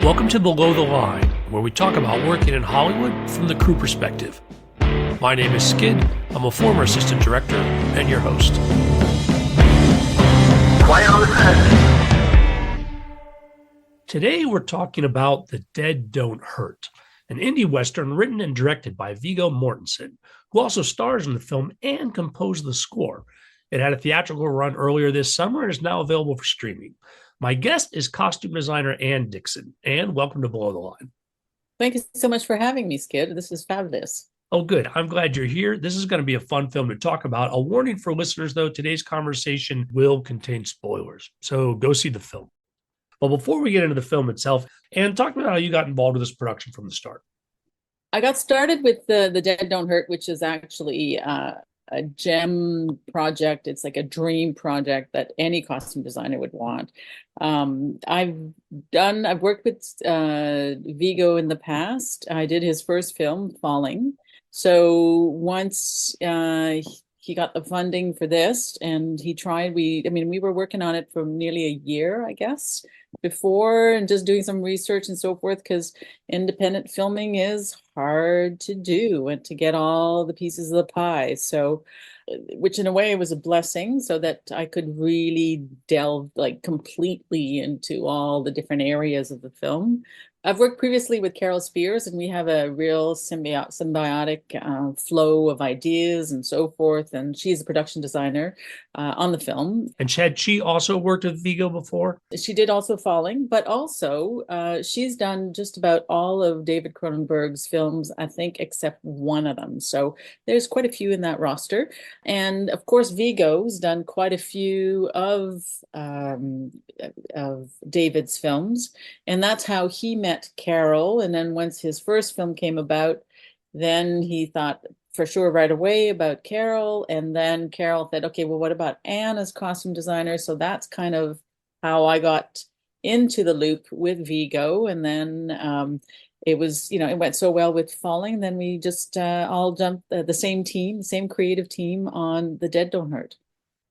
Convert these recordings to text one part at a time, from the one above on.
Welcome to Below the Line, where we talk about working in Hollywood from the crew perspective. My name is Skid. I'm a former assistant director and your host. Quiet on the set. Today we're talking about The Dead Don't Hurt, an indie western written and directed by Viggo Mortenson, who also stars in the film and composed the score. It had a theatrical run earlier this summer and is now available for streaming. My guest is costume designer Anne Dixon. Anne, welcome to Below the Line. Thank you so much for having me, Skid. This is fabulous. Oh, good. I'm glad you're here. This is going to be a fun film to talk about. A warning for listeners, though, today's conversation will contain spoilers, so go see the film. But before we get into the film itself, Anne, talk about how you got involved with this production from the start. I got started with the Dead Don't Hurt, which is actually a gem project. It's like a dream project that any costume designer would want. I've worked with Viggo in the past. I did his first film, Falling. So once he got the funding for this and he tried, we were working on it for nearly a year, I guess, before, and just doing some research and so forth, because independent filming is hard to do and to get all the pieces of the pie. So, which in a way was a blessing, so that I could really delve like completely into all the different areas of the film. I've worked previously with Carol Spears, and we have a real symbiotic flow of ideas and so forth. And she's a production designer on the film. And had she also worked with Viggo before? She did also Falling, but also she's done just about all of David Cronenberg's films, I think, except one of them. So there's quite a few in that roster. And of course, Viggo's done quite a few of David's films. And that's how he met Carol. And then once his first film came about, then he thought for sure right away about Carol. And then Carol said, okay, well, what about Anne as costume designer? So that's kind of how I got into the loop with Viggo. And then it was, it went so well with Falling. Then we just all jumped the same creative team on The Dead Don't Hurt.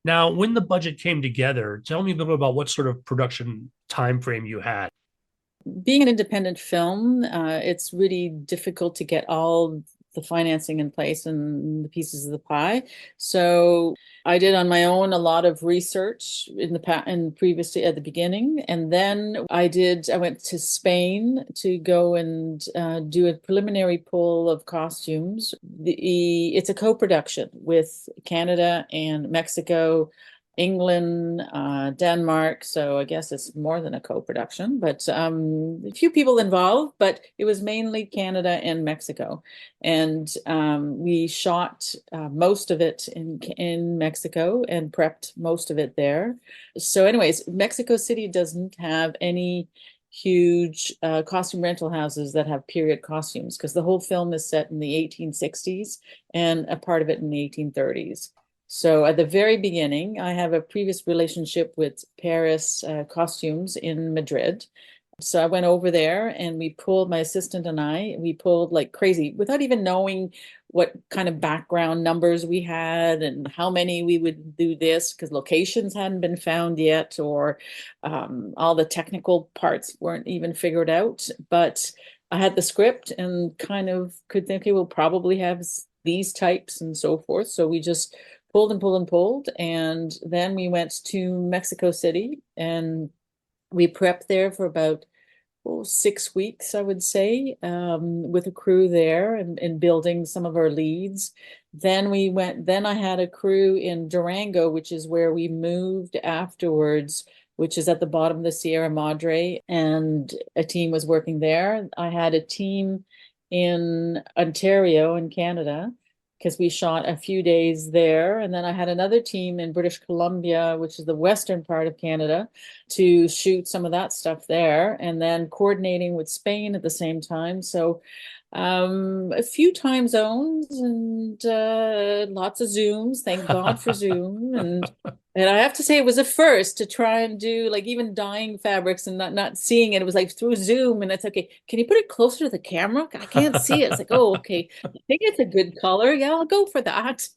Now, when the budget came together, tell me a little bit about what sort of production time frame you had. Being an independent film, it's really difficult to get all the financing in place and the pieces of the pie. So I did on my own a lot of research previously at the beginning. And then I went to Spain to go and do a preliminary pull of costumes. It's a co-production with Canada and Mexico, England, Denmark. So I guess it's more than a co-production, but a few people involved, but it was mainly Canada and Mexico. And we shot most of it in Mexico and prepped most of it there. So anyways, Mexico City doesn't have any huge costume rental houses that have period costumes, because the whole film is set in the 1860s and a part of it in the 1830s. So at the very beginning, I have a previous relationship with Paris Costumes in Madrid. So I went over there and my assistant and we pulled like crazy without even knowing what kind of background numbers we had and how many we would do this, because locations hadn't been found yet, or all the technical parts weren't even figured out. But I had the script and kind of could think, okay, we'll probably have these types and so forth. So we just pulled and pulled and pulled. And then we went to Mexico City and we prepped there for about 6 weeks, I would say, with a crew there and building some of our leads. Then I had a crew in Durango, which is where we moved afterwards, which is at the bottom of the Sierra Madre, and a team was working there. I had a team in Ontario in Canada, because we shot a few days there. And then I had another team in British Columbia, which is the western part of Canada, to shoot some of that stuff there, and then coordinating with Spain at the same time. So a few time zones and lots of Zooms. Thank God for Zoom. And And I have to say, it was a first to try and do like even dyeing fabrics and not seeing it. It was like through Zoom, and it's okay. Can you put it closer to the camera? I can't see it. It's like, oh, okay. I think it's a good color. Yeah, I'll go for that.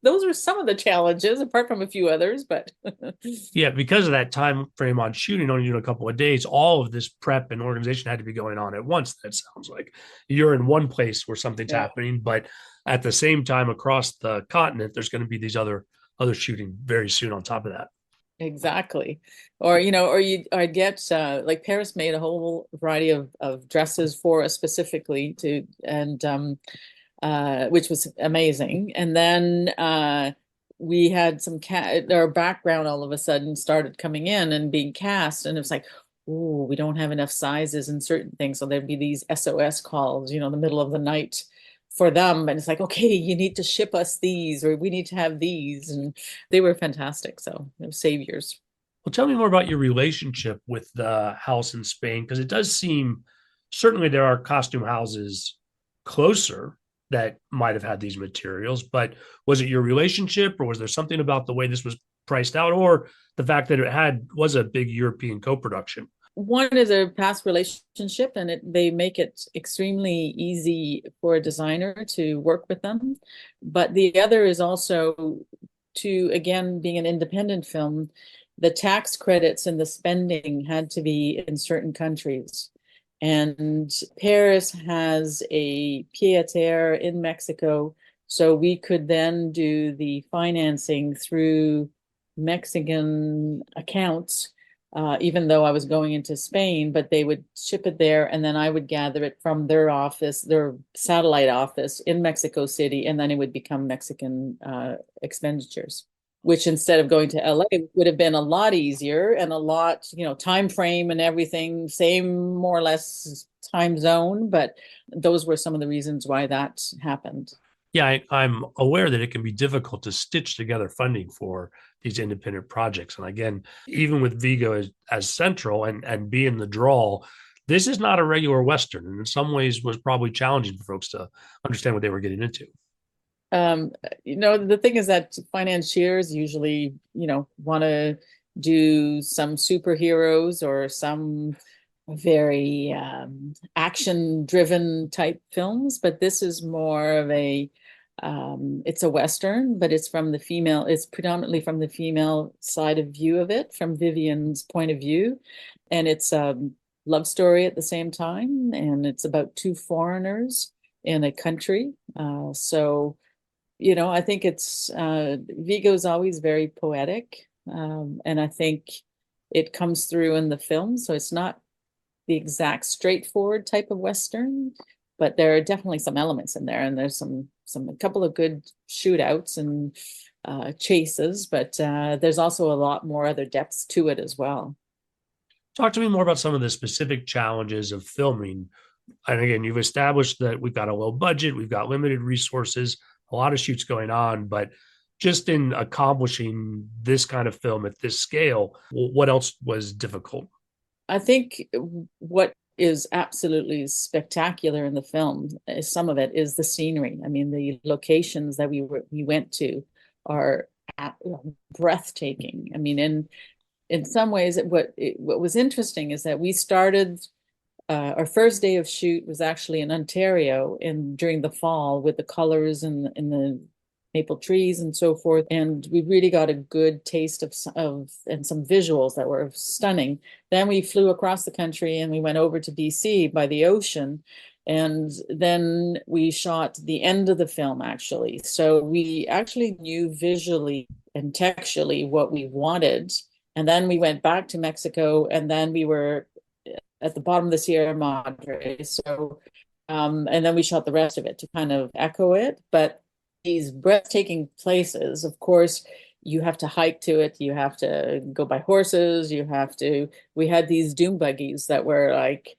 Those were some of the challenges, apart from a few others. But Yeah, because of that time frame on shooting, only doing a couple of days, all of this prep and organization had to be going on at once. That sounds like you're in one place where something's yeah. happening, but at the same time across the continent, there's going to be these other shooting very soon on top of that. Exactly. Or, or get like Paris made a whole variety of dresses for us specifically to and which was amazing. And then we had our background all of a sudden started coming in and being cast, and it was like, oh, we don't have enough sizes in certain things. So there'd be these SOS calls, in the middle of the night for them. And it's like, okay, you need to ship us these, or we need to have these. And they were fantastic. So they're saviors. Well, tell me more about your relationship with the house in Spain, because it does seem certainly there are costume houses closer that might have had these materials, but was it your relationship, or was there something about the way this was priced out, or the fact that it was a big European co-production? One is a past relationship, and they make it extremely easy for a designer to work with them. But the other is also to, again, being an independent film, the tax credits and the spending had to be in certain countries. And Paris has a pied-à-terre in Mexico, so we could then do the financing through Mexican accounts, even though I was going into Spain, but they would ship it there, and then I would gather it from their office, their satellite office in Mexico City, and then it would become Mexican expenditures, which instead of going to LA would have been a lot easier and a lot, time frame and everything, same more or less time zone, but those were some of the reasons why that happened. Yeah, I'm aware that it can be difficult to stitch together funding for these independent projects. And again, even with Vigo as central and being the draw, this is not a regular Western, and in some ways was probably challenging for folks to understand what they were getting into. Um, the thing is that financiers usually, want to do some superheroes or some very action-driven type films, but this is more of it's a Western, but it's predominantly from the female side of view of it, from Vivian's point of view. And it's a love story at the same time, and it's about two foreigners in a country. So I think it's Vigo's always very poetic, and I think it comes through in the film. So it's not the exact straightforward type of Western, but there are definitely some elements in there, and there's a couple of good shootouts and chases, but there's also a lot more other depths to it as well. Talk to me more about some of the specific challenges of filming. And again, you've established that we've got a low budget, we've got limited resources, a lot of shoots going on, but just in accomplishing this kind of film at this scale, what else was difficult? I think what is absolutely spectacular in the film, some of it is the scenery. I mean, the locations that we went to are breathtaking. I mean, in some ways, what was interesting is that we started our first day of shoot was actually in Ontario during the fall with the colors and in the maple trees and so forth. And we really got a good taste of and some visuals that were stunning. Then we flew across the country and we went over to BC by the ocean. And then we shot the end of the film, actually. So we actually knew visually and textually what we wanted. And then we went back to Mexico, and then we were at the bottom of the Sierra Madre. So, and then we shot the rest of it to kind of echo it. But these breathtaking places, of course, you have to hike to it. You have to go by horses. We had these dune buggies that were like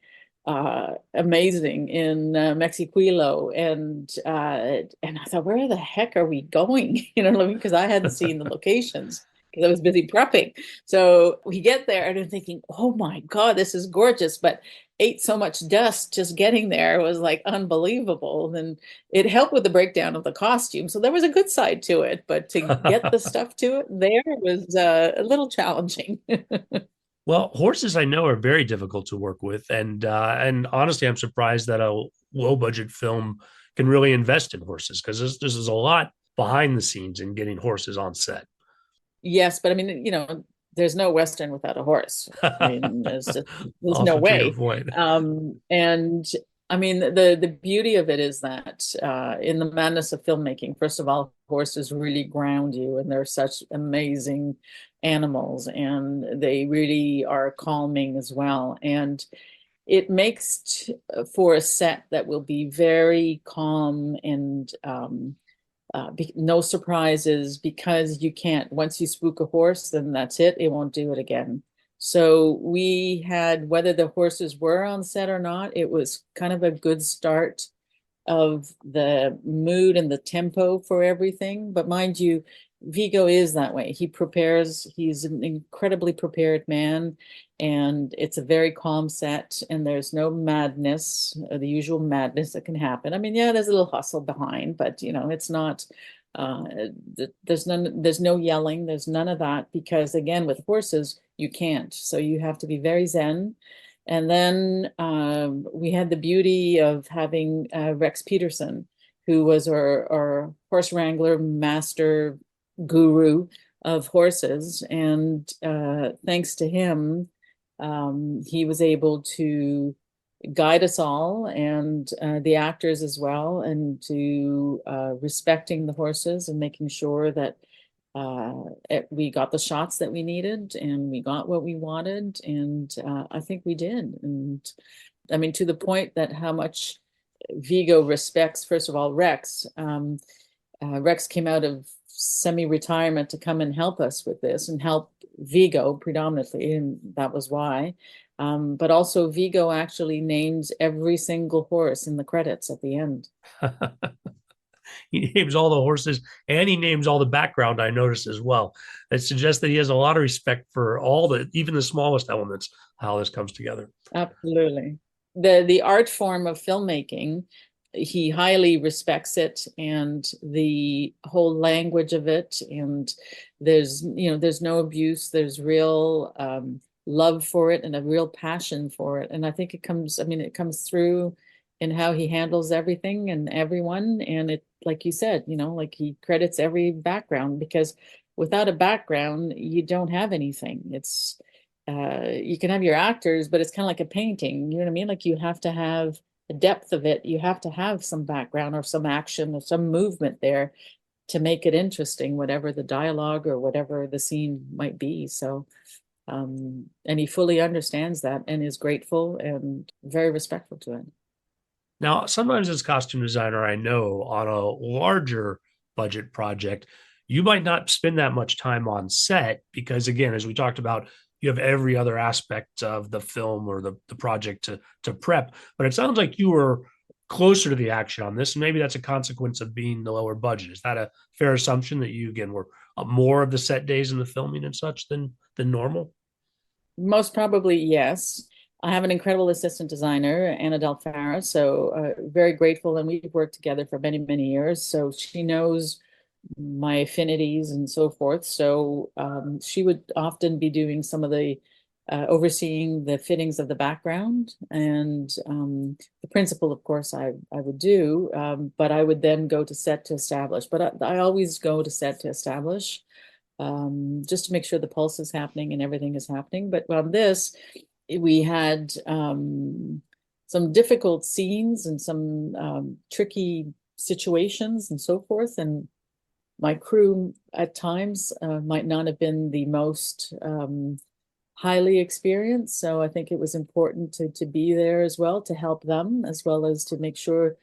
amazing in Mexiquilo. And I thought, where the heck are we going? Because I hadn't seen the locations because I was busy prepping. So we get there and I'm thinking, oh my God, this is gorgeous. But ate so much dust just getting there. It was like unbelievable. And it helped with the breakdown of the costume. So there was a good side to it, but to get the stuff to it there was a little challenging. Well, horses I know are very difficult to work with, and honestly, I'm surprised that a low budget film can really invest in horses because this is a lot behind the scenes in getting horses on set. Yes, but I mean, there's no Western without a horse. I mean, there's no Also true to way. point. And I mean, the beauty of it is that in the madness of filmmaking, first of all, horses really ground you, and they're such amazing animals, and they really are calming as well. And it makes for a set that will be very calm and no surprises, because you can't, once you spook a horse, then that's it. It won't do it again. So we had, whether the horses were on set or not, it was kind of a good start of the mood and the tempo for everything. But mind you, Vigo is that way. He prepares, he's an incredibly prepared man, and it's a very calm set, and there's no madness, or the usual madness that can happen. I mean, yeah, there's a little hustle behind, but it's not uh there's no yelling, there's none of that, because again, with horses, you can't. So you have to be very zen. And then we had the beauty of having Rex Peterson, who was our horse wrangler, master guru of horses. And thanks to him, he was able to guide us all, and the actors as well, and to respecting the horses and making sure that we got the shots that we needed, and we got what we wanted. And I think we did. And I mean, to the point that how much Vigo respects, first of all, Rex. Rex came out of semi-retirement to come and help us with this, and help Vigo predominantly, and that was why. But also Vigo actually names every single horse in the credits at the end. He names all the horses and he names all the background, I noticed as well. It suggests that he has a lot of respect for even the smallest elements, how this comes together. Absolutely. The art form of filmmaking, he highly respects it, and the whole language of it. And there's no abuse, there's real love for it, and a real passion for it. And I think it comes through in how he handles everything and everyone. And it, like you said, like he credits every background, because without a background, you don't have anything. It's you can have your actors, but it's kind of like a painting. You know what I mean? Like, you have to have the depth of it. You have to have some background or some action or some movement there to make it interesting, whatever the dialogue or whatever the scene might be. So, and he fully understands that and is grateful and very respectful to it. Now, sometimes as costume designer, I know on a larger budget project, you might not spend that much time on set because, again, as we talked about, you have every other aspect of the film or the project to prep. But it sounds like you were closer to the action on this, and maybe that's a consequence of being the lower budget. Is that a fair assumption that you, again, were more of the set days in the filming and such than normal? Most probably, yes. I have an incredible assistant designer, Anna Delfara, so very grateful, and we've worked together for many, many years. So she knows my affinities and so forth. So she would often be doing some of the overseeing the fittings of the background, and the principal, of course, I would do, but I would then go to set to establish. But I always go to set to establish, just to make sure the pulse is happening and everything is happening. But on this, we had some difficult scenes and some tricky situations and so forth. And my crew at times might not have been the most highly experienced. So I think it was important to be there as well, to help them, as well as to make sure,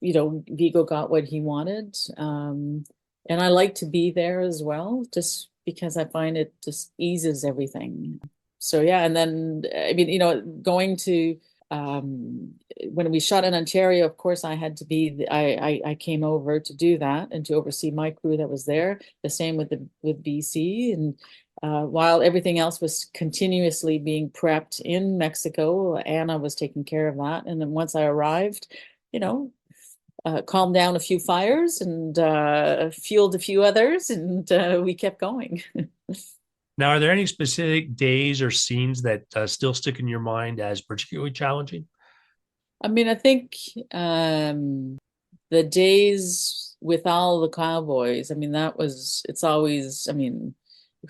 Vigo got what he wanted. And I like to be there as well, just because I find it just eases everything. So yeah, and then I mean, going to when we shot in Ontario, of course, I had to be. I came over to do that and to oversee my crew that was there. The same with BC, and while everything else was continuously being prepped in Mexico, Anna was taking care of that. And then once I arrived, you know, calmed down a few fires and fueled a few others, and we kept going. Now, are there any specific days or scenes that still stick in your mind as particularly challenging? I mean, I think the days with all the cowboys, I mean, it's always, I mean,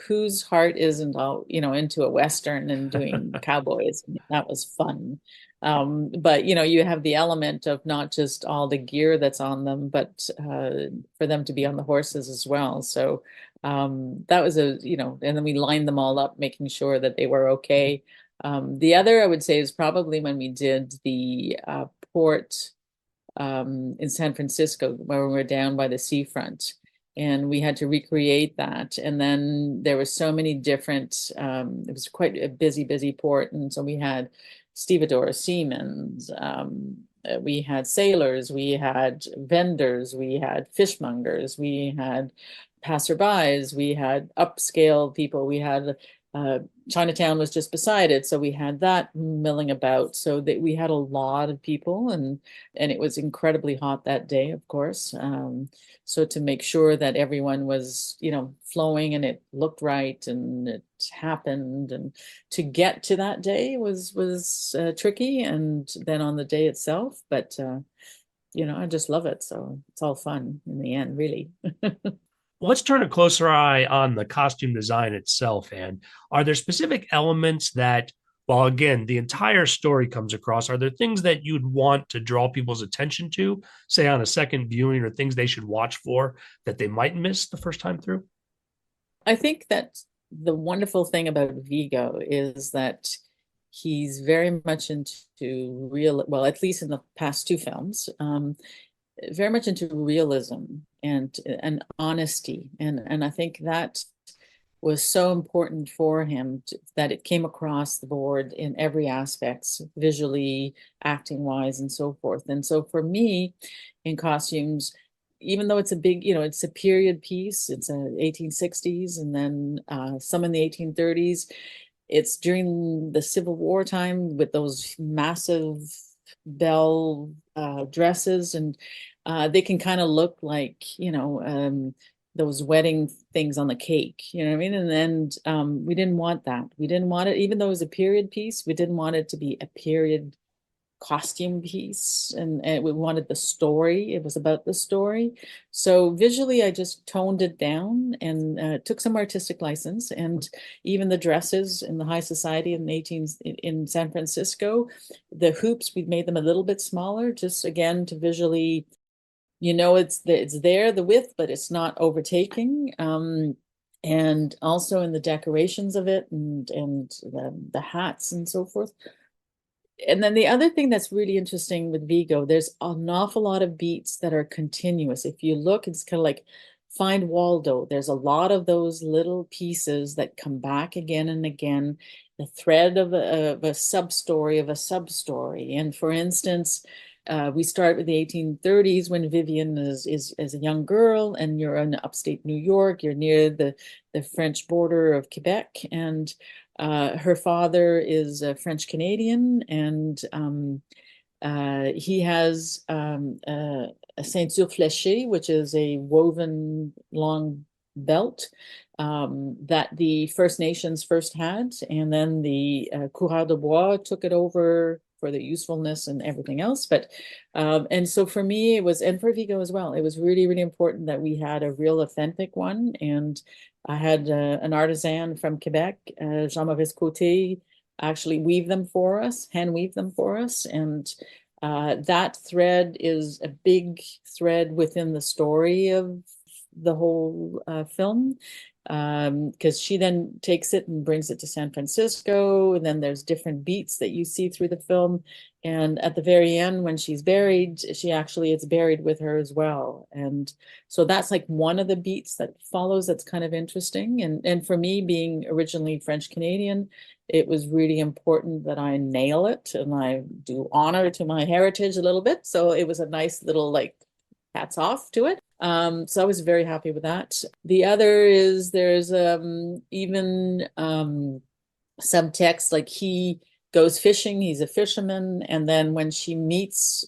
whose heart isn't all, into a Western and doing cowboys? I mean, that was fun. But, you have the element of not just all the gear that's on them, but for them to be on the horses as well. So that was and then we lined them all up, making sure that they were okay. The other I would say is probably when we did the port in San Francisco, where we were down by the seafront, and we had to recreate that. And then there were so many different, it was quite a busy port. And so we had stevedores, seamen, we had sailors, we had vendors, we had fishmongers, we had passerbys, we had upscale people, we had Chinatown was just beside it, so we had that milling about. So that we had a lot of people, and it was incredibly hot that day, of course. So to make sure that everyone was, flowing and it looked right and it happened, and to get to that day was tricky, and then on the day itself. But I just love it, so it's all fun in the end, really. Let's turn a closer eye on the costume design itself. And are there specific elements that, while again, the entire story comes across, are there things that you'd want to draw people's attention to, say on a second viewing, or things they should watch for that they might miss the first time through? I think that the wonderful thing about Vigo is that he's very much into well, at least in the past two films, very much into realism and honesty. And I think that was so important for him that it came across the board in every aspect, visually, acting wise, and so forth. And so for me, in costumes, even though it's a big, it's a period piece, it's a 1860s, and then some in the 1830s. It's during the Civil War time with those massive bell dresses, and they can kind of look like, those wedding things on the cake, you know what I mean? And then we didn't want that. We didn't want it, even though it was a period piece, we didn't want it to be a period costume piece, and we wanted the story. It was about the story. So visually, I just toned it down and took some artistic license. And even the dresses in the high society in the 18s in San Francisco, the hoops, we made them a little bit smaller, just again to visually, it's there, the width, but it's not overtaking. And also in the decorations of it, and the hats and so forth. And then the other thing that's really interesting with Vigo, there's an awful lot of beats that are continuous. If you look, it's kind of like Find Waldo. There's a lot of those little pieces that come back again and again, the thread of a sub-story of a sub-story. And for instance, we start with the 1830s when Vivian is a young girl, and you're in upstate New York. You're near the French border of Quebec, and her father is a French Canadian, and he has a ceinture fléchée, which is a woven long belt that the First Nations first had, and then the Coureurs de Bois took it over for the usefulness and everything else. But and so for me, it was, and for Vigo as well, it was really, really important that we had a real authentic one. And I had an artisan from Quebec, Jean-Maurice Côté, actually weave them for us, hand weave them for us. And that thread is a big thread within the story of the whole film, because she then takes it and brings it to San Francisco, and then there's different beats that you see through the film. And at the very end, when she's buried, it's buried with her as well. And so that's like one of the beats that follows that's kind of interesting. And for me, being originally French Canadian, it was really important that I nail it and I do honor to my heritage a little bit. So it was a nice little, like, hats off to it. So I was very happy with that. The other is there's even subtext, like he goes fishing, he's a fisherman, and then when she meets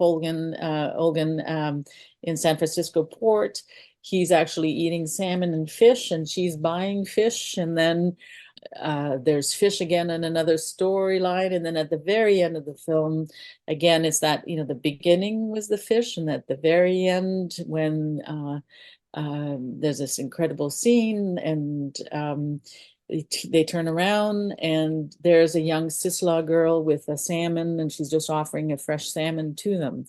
Olgan in San Francisco port, he's actually eating salmon and fish, and she's buying fish, and then there's fish again in another storyline, and then at the very end of the film, again, it's that, the beginning was the fish, and at the very end, when there's this incredible scene, and they turn around, and there's a young Sislaw girl with a salmon, and she's just offering a fresh salmon to them.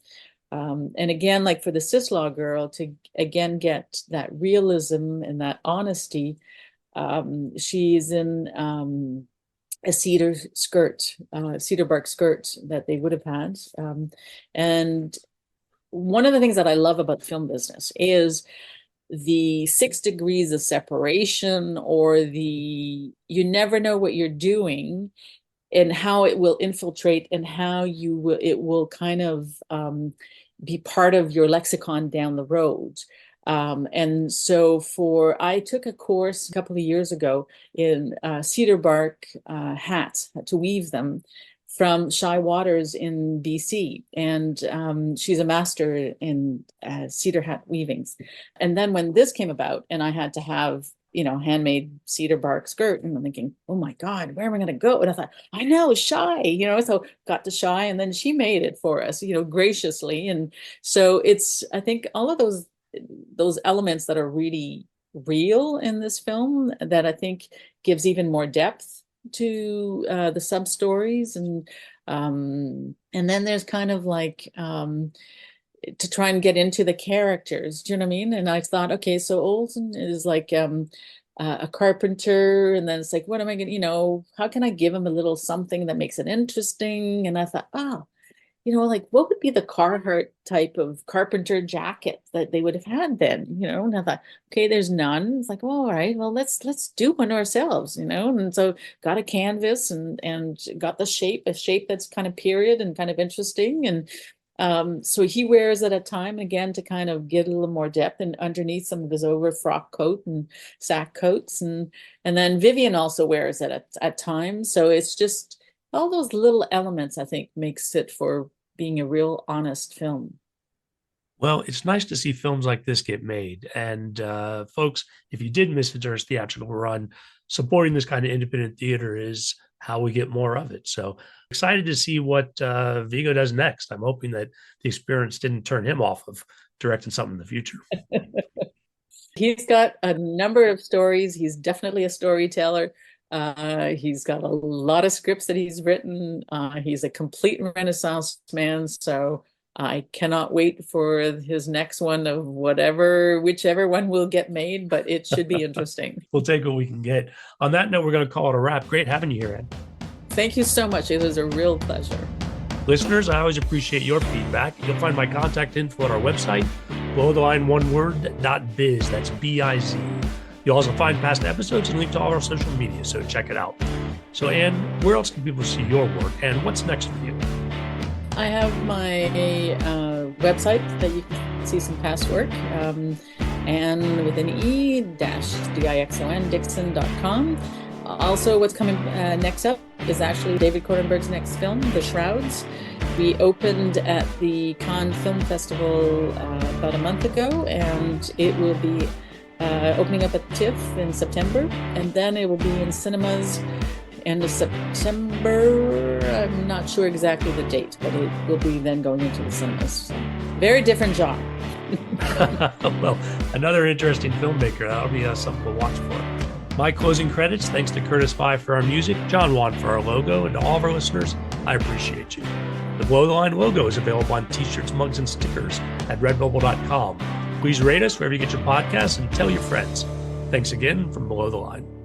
And again, like for the Sislaw girl to again get that realism and that honesty, she's in a cedar bark skirt that they would have had. And one of the things that I love about the film business is the 6 degrees of separation, or you never know what you're doing and how it will infiltrate, and how it will kind of be part of your lexicon down the road. And so I took a course a couple of years ago in cedar bark hats, to weave them, from Shy Waters in BC. And she's a master in cedar hat weavings. And then when this came about and I had to have, handmade cedar bark skirt, and I'm thinking, oh my God, where am I going to go? And I thought, I know, Shy, so got to Shy, and then she made it for us, graciously. And so I think all of those elements that are really real in this film, that I think gives even more depth to the sub stories, and then there's kind of like to try and get into the characters. Do you know what I mean? And I thought, okay, so Olsen is like a carpenter, and then it's like, what am I gonna, how can I give him a little something that makes it interesting? And I thought, like what would be the Carhartt type of carpenter jacket that they would have had then, and I thought, okay, there's none. It's like, well, all right, well, let's do one ourselves, and so got a canvas and got a shape that's kind of period and kind of interesting. And so he wears it at time again to kind of get a little more depth, and underneath some of his over frock coat and sack coats, and then Vivian also wears it at times. So it's just all those little elements, I think, makes it for being a real honest film. Well, it's nice to see films like this get made. And folks, if you did miss it during its theatrical run, supporting this kind of independent theater is how we get more of it. So excited to see what Viggo does next. I'm hoping that the experience didn't turn him off of directing something in the future. He's got a number of stories. He's definitely a storyteller. He's got a lot of scripts that he's written. He's a complete Renaissance man. So I cannot wait for his next one of whichever one will get made, but it should be interesting. We'll take what we can get. On that note, we're going to call it a wrap. Great having you here, Anne. Thank you so much. It was a real pleasure. Listeners, I always appreciate your feedback. You'll find my contact info at our website, blowtheline1word.biz. That's B-I-Z. You'll also find past episodes and link to all our social media, so check it out. So, Anne, where else can people see your work, and what's next for you? I have my website that you can see some past work, and with an E-Dixon, Dixon.com. Also, what's coming next up is actually David Cronenberg's next film, The Shrouds. We opened at the Cannes Film Festival about a month ago, and it will be opening up at TIFF in September, and then it will be in cinemas end of September. I'm not sure exactly the date, but it will be then going into the cinemas. So, very different genre. Well, another interesting filmmaker. That'll be something to watch for. My closing credits, thanks to Curtis Five for our music, John Wan for our logo, and to all of our listeners, I appreciate you. The Below the Line logo is available on t-shirts, mugs, and stickers at redbubble.com. Please rate us wherever you get your podcasts and tell your friends. Thanks again from Below the Line.